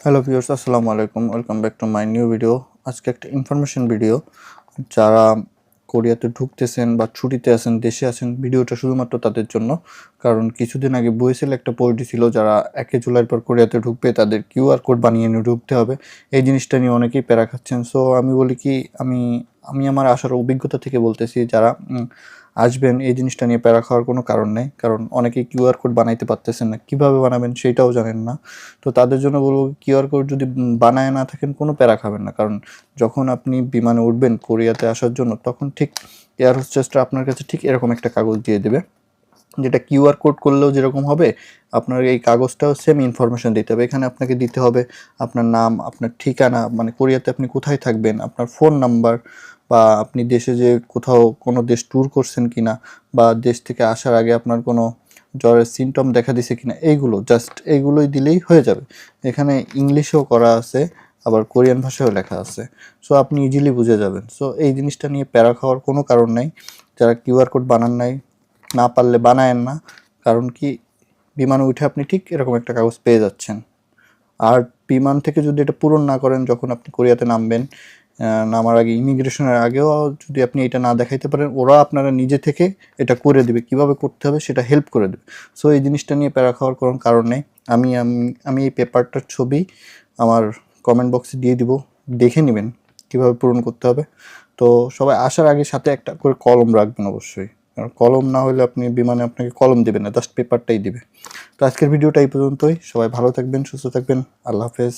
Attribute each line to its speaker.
Speaker 1: Hello viewers, আসসালামু আলাইকুম। Welcome back to my new video. আজকে একটা ইনফরমেশন ভিডিও। যারা কোরিয়াতে ঢুকতেছেন বা ছুটিতে আছেন, দেশে আছেন, ভিডিওটা শুধুমাত্র তাদের জন্য। কারণ কিছুদিন আগে বইসেল একটা পোস্ট ছিল, যারা 1 জুলাইয়ের পর কোরিয়াতে ঢুকবে তাদের কিউআর কোড বানিয়ে নিয়ে ঢুকতে হবে। এই জিনিসটা নিয়ে অনেকেই প্যারা খাচ্ছেন। সো আমি বলি কি, আমি আমি আমার আসার অভিজ্ঞতা থেকে বলতেছি, যারা আসবেন এই জিনিসটা নিয়ে প্যারা খাওয়ার কোনো কারণ নেই। কারণ অনেকেই কিউআর কোড বানাইতে পারতেছেন না, কীভাবে বানাবেন সেইটাও জানেন না। তো তাদের জন্য বলবো, কিউআর কোড যদি বানায় না থাকেন কোনো প্যারা খাবেন না। কারণ যখন আপনি বিমানে উঠবেন কোরিয়াতে আসার জন্য, তখন ঠিক এয়ার হোস্টেসটা আপনার কাছে ঠিক এরকম একটা কাগজ দিয়ে দেবে, যেটা কিউআর কোড করলেও যেরকম হবে, আপনার এই কাগজটাও সেম ইনফরমেশন দিতে হবে। এখানে আপনাকে দিতে হবে আপনার নাম, আপনার ঠিকানা, মানে কোরিয়াতে আপনি কোথায় থাকবেন, আপনার ফোন নাম্বার, বা আপনি দেশে যে কোথাও কোনো দেশ ট্যুর করছেন কিনা, বা দেশ থেকে আসার আগে আপনার কোনো জ্বরের সিমটম দেখা দিছে কিনা, এইগুলো জাস্ট এইগুলোই দিলেই হয়ে যাবে। এখানে ইংলিশেও করা আছে, আবার কোরিয়ান ভাষায়ও লেখা আছে। সো আপনি ইজিলি বুঝে যাবেন। সো এই জিনিসটা নিয়ে প্যারা খাওয়ার কোনো কারণ নাই। যারা কিউআর কোড বানান নাই, না পারলে বানায়েন না। কারণ কি, বিমানে উঠে আপনি ঠিক এরকম একটা কাগজ পেয়ে যাচ্ছেন। আর বিমান থেকে যদি এটা পূরণ না করেন, যখন আপনি কোরিয়াতে নামবেন, নামার আগে ইমিগ্রেশনের আগেও যদি আপনি এটা না দেখাইতে পারেন, ওরা আপনারা নিজে থেকে এটা করে দেবে, কিভাবে করতে হবে সেটা হেল্প করে দেবে। সো এই জিনিসটা নিয়ে প্যারা খাওয়ার কোনো কারণ নেই। আমি আমি আমি এই পেপারটার ছবি আমার কমেন্ট বক্সে দিয়ে দিব, দেখে নেবেন কীভাবে পূরণ করতে হবে। তো সবাই আসার আগে সাথে একটা করে কলম রাখবেন অবশ্যই। কারণ কলম না হলে আপনি বিমানে আপনাকে কলম দেবে না, জাস্ট পেপারটাই দিবে। তো আজকের ভিডিওটা এই পর্যন্তই। সবাই ভালো থাকবেন, সুস্থ থাকবেন। আল্লাহ হাফেজ।